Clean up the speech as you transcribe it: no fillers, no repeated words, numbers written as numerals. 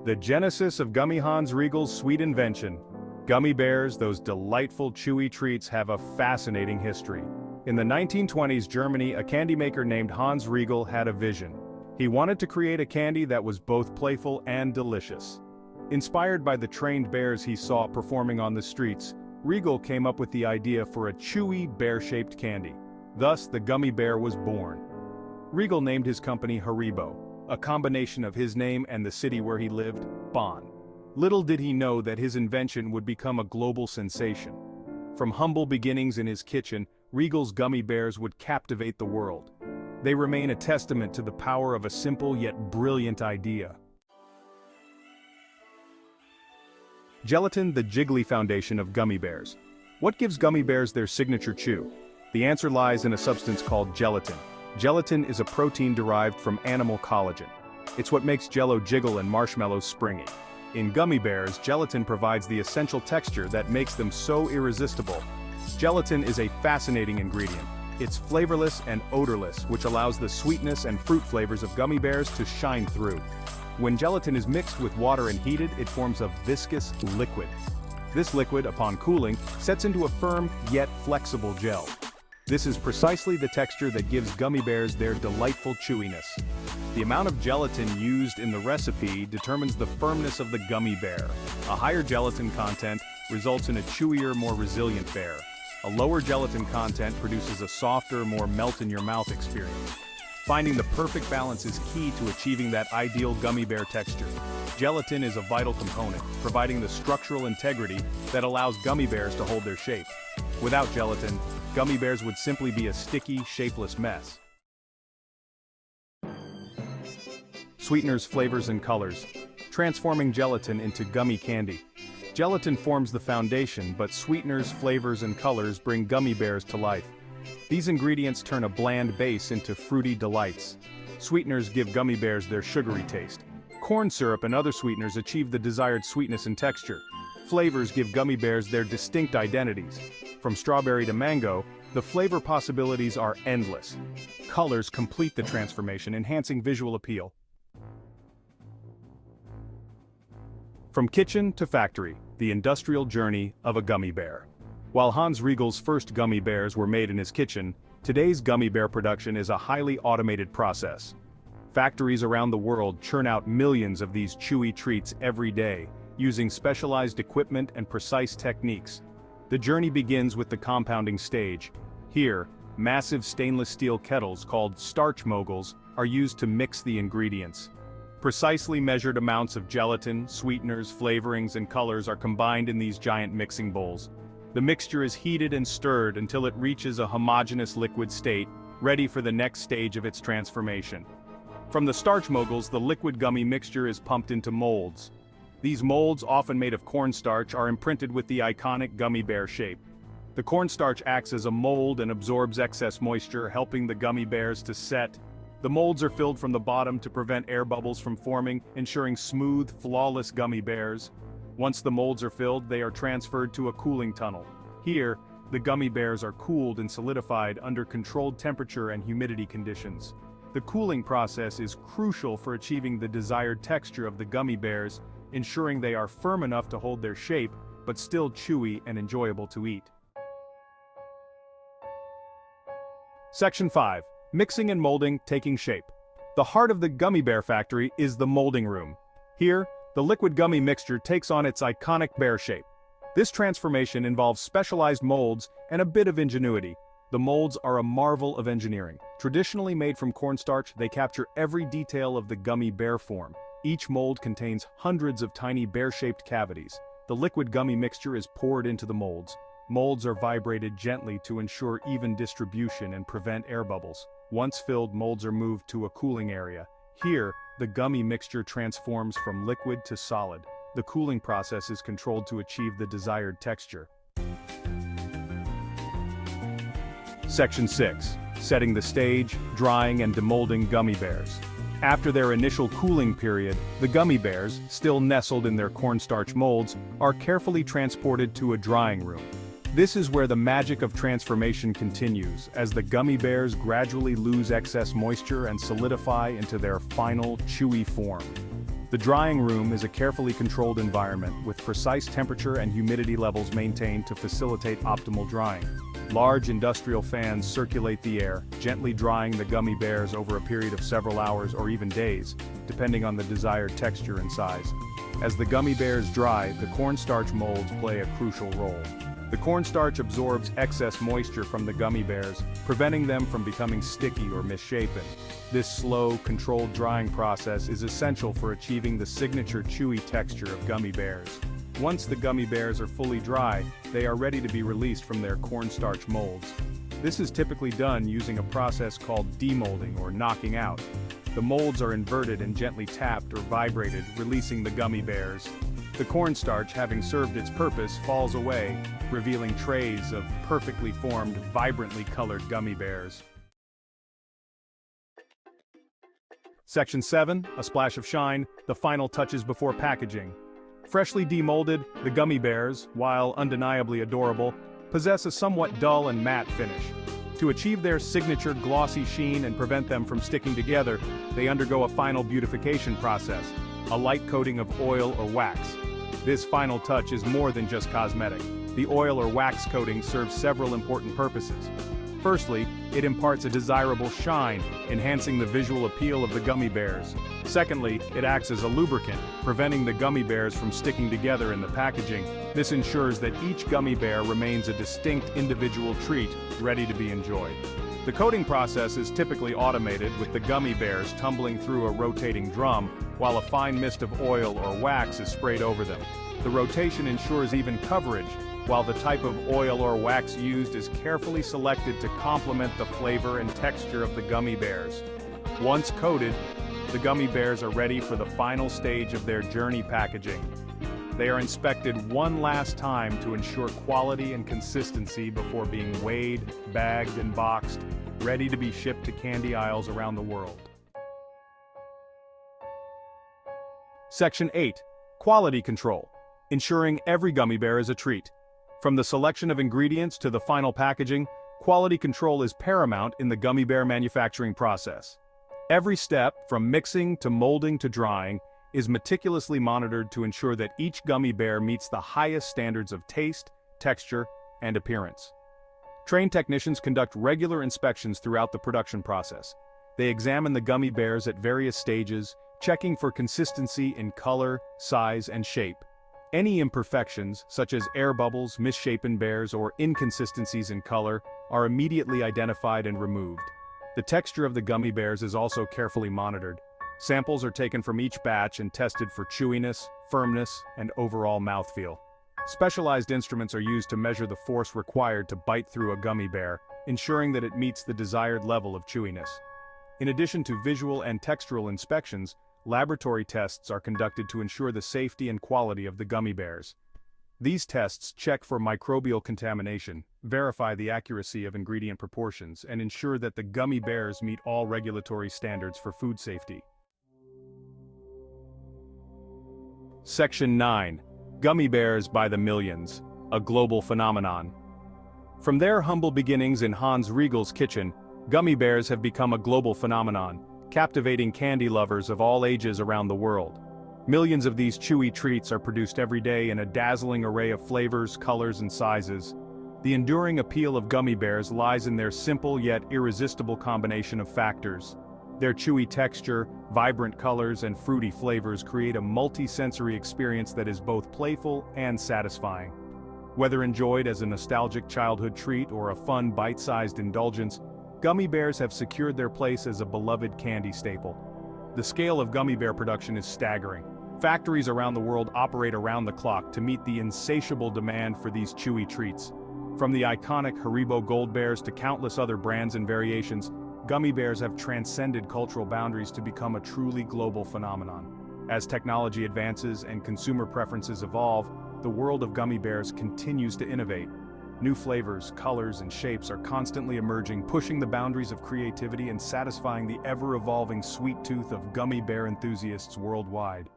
The genesis of Gummy Hans Riegel's sweet invention. Gummy bears, those delightful chewy treats, have a fascinating history. In the 1920s Germany, a candy maker named Hans Riegel had a vision. He wanted to create a candy that was both playful and delicious. Inspired by the trained bears he saw performing on the streets, Riegel came up with the idea for a chewy, bear-shaped candy. Thus, the gummy bear was born. Riegel named his company Haribo, a combination of his name and the city where he lived, Bonn. Little did he know that his invention would become a global sensation. From humble beginnings in his kitchen, Riegel's gummy bears would captivate the world. They remain a testament to the power of a simple yet brilliant idea. Gelatin, the jiggly foundation of gummy bears. What gives gummy bears their signature chew? The answer lies in a substance called gelatin. Gelatin is a protein derived from animal collagen. It's what makes Jell-O jiggle and marshmallows springy. In gummy bears, gelatin provides the essential texture that makes them so irresistible. Gelatin is a fascinating ingredient. It's flavorless and odorless, which allows the sweetness and fruit flavors of gummy bears to shine through. When gelatin is mixed with water and heated, it forms a viscous liquid. This liquid, upon cooling, sets into a firm yet flexible gel. This is precisely the texture that gives gummy bears their delightful chewiness. The amount of gelatin used in the recipe determines the firmness of the gummy bear. A higher gelatin content results in a chewier, more resilient bear. A lower gelatin content produces a softer, more melt-in-your-mouth experience. Finding the perfect balance is key to achieving that ideal gummy bear texture. Gelatin is a vital component, providing the structural integrity that allows gummy bears to hold their shape. Without gelatin, gummy bears would simply be a sticky, shapeless mess. Sweeteners, flavors, and colors. Transforming gelatin into gummy candy. Gelatin forms the foundation, but sweeteners, flavors, and colors bring gummy bears to life. These ingredients turn a bland base into fruity delights. Sweeteners give gummy bears their sugary taste. Corn syrup and other sweeteners achieve the desired sweetness and texture. Flavors give gummy bears their distinct identities. From strawberry to mango, the flavor possibilities are endless. Colors complete the transformation, enhancing visual appeal. From kitchen to factory, the industrial journey of a gummy bear. While Hans Riegel's first gummy bears were made in his kitchen, today's gummy bear production is a highly automated process. Factories around the world churn out millions of these chewy treats every day, using specialized equipment and precise techniques. The journey begins with the compounding stage. Here, massive stainless steel kettles called starch moguls are used to mix the ingredients. Precisely measured amounts of gelatin, sweeteners, flavorings, and colors are combined in these giant mixing bowls. The mixture is heated and stirred until it reaches a homogeneous liquid state, ready for the next stage of its transformation. From the starch moguls, the liquid gummy mixture is pumped into molds. These molds, often made of cornstarch, are imprinted with the iconic gummy bear shape. The cornstarch acts as a mold and absorbs excess moisture, helping the gummy bears to set. The molds are filled from the bottom to prevent air bubbles from forming, ensuring smooth, flawless gummy bears. Once the molds are filled, they are transferred to a cooling tunnel. Here, the gummy bears are cooled and solidified under controlled temperature and humidity conditions. The cooling process is crucial for achieving the desired texture of the gummy bears, ensuring they are firm enough to hold their shape, but still chewy and enjoyable to eat. Section 5. Mixing and molding, taking shape. The heart of the gummy bear factory is the molding room. Here, the liquid gummy mixture takes on its iconic bear shape. This transformation involves specialized molds and a bit of ingenuity. The molds are a marvel of engineering. Traditionally made from cornstarch, they capture every detail of the gummy bear form. Each mold contains hundreds of tiny bear-shaped cavities. The liquid gummy mixture is poured into the molds. Molds are vibrated gently to ensure even distribution and prevent air bubbles. Once filled, molds are moved to a cooling area. Here, the gummy mixture transforms from liquid to solid. The cooling process is controlled to achieve the desired texture. Section 6. Setting the stage, drying and demolding gummy bears. After their initial cooling period, the gummy bears, still nestled in their cornstarch molds, are carefully transported to a drying room. This is where the magic of transformation continues, as the gummy bears gradually lose excess moisture and solidify into their final chewy form. The drying room is a carefully controlled environment with precise temperature and humidity levels maintained to facilitate optimal drying. Large industrial fans circulate the air, gently drying the gummy bears over a period of several hours or even days, depending on the desired texture and size. As the gummy bears dry, the cornstarch molds play a crucial role. The cornstarch absorbs excess moisture from the gummy bears, preventing them from becoming sticky or misshapen. This slow, controlled drying process is essential for achieving the signature chewy texture of gummy bears. Once the gummy bears are fully dry, they are ready to be released from their cornstarch molds. This is typically done using a process called demolding or knocking out. The molds are inverted and gently tapped or vibrated, releasing the gummy bears. The cornstarch, having served its purpose, falls away, revealing trays of perfectly formed, vibrantly colored gummy bears. Section 7, a splash of shine, the final touches before packaging. Freshly demolded, the gummy bears, while undeniably adorable, possess a somewhat dull and matte finish. To achieve their signature glossy sheen and prevent them from sticking together, they undergo a final beautification process, a light coating of oil or wax. This final touch is more than just cosmetic. The oil or wax coating serves several important purposes. Firstly, it imparts a desirable shine, enhancing the visual appeal of the gummy bears. Secondly, it acts as a lubricant, preventing the gummy bears from sticking together in the packaging. This ensures that each gummy bear remains a distinct individual treat, ready to be enjoyed. The coating process is typically automated, with the gummy bears tumbling through a rotating drum, while a fine mist of oil or wax is sprayed over them. The rotation ensures even coverage, while the type of oil or wax used is carefully selected to complement the flavor and texture of the gummy bears. Once coated, the gummy bears are ready for the final stage of their journey packaging. They are inspected one last time to ensure quality and consistency before being weighed, bagged, and boxed, ready to be shipped to candy aisles around the world. Section 8. Quality control. Ensuring every gummy bear is a treat. From the selection of ingredients to the final packaging, quality control is paramount in the gummy bear manufacturing process. Every step, from mixing to molding to drying, is meticulously monitored to ensure that each gummy bear meets the highest standards of taste, texture, and appearance. Trained technicians conduct regular inspections throughout the production process. They examine the gummy bears at various stages, checking for consistency in color, size, and shape. Any imperfections, such as air bubbles, misshapen bears, or inconsistencies in color, are immediately identified and removed. The texture of the gummy bears is also carefully monitored. Samples are taken from each batch and tested for chewiness, firmness, and overall mouthfeel. Specialized instruments are used to measure the force required to bite through a gummy bear, ensuring that it meets the desired level of chewiness. In addition to visual and textural inspections, laboratory tests are conducted to ensure the safety and quality of the gummy bears. These tests check for microbial contamination, verify the accuracy of ingredient proportions, and ensure that the gummy bears meet all regulatory standards for food safety. Section 9. Gummy bears by the millions, a global phenomenon. From their humble beginnings in Hans Riegel's kitchen, gummy bears have become a global phenomenon, captivating candy lovers of all ages around the world. Millions of these chewy treats are produced every day in a dazzling array of flavors, colors, and sizes. The enduring appeal of gummy bears lies in their simple yet irresistible combination of factors. Their chewy texture, vibrant colors, and fruity flavors create a multi-sensory experience that is both playful and satisfying. Whether enjoyed as a nostalgic childhood treat or a fun bite-sized indulgence, gummy bears have secured their place as a beloved candy staple. The scale of gummy bear production is staggering. Factories around the world operate around the clock to meet the insatiable demand for these chewy treats. From the iconic Haribo Gold Bears to countless other brands and variations, gummy bears have transcended cultural boundaries to become a truly global phenomenon. As technology advances and consumer preferences evolve, the world of gummy bears continues to innovate. New flavors, colors, and shapes are constantly emerging, pushing the boundaries of creativity and satisfying the ever-evolving sweet tooth of gummy bear enthusiasts worldwide.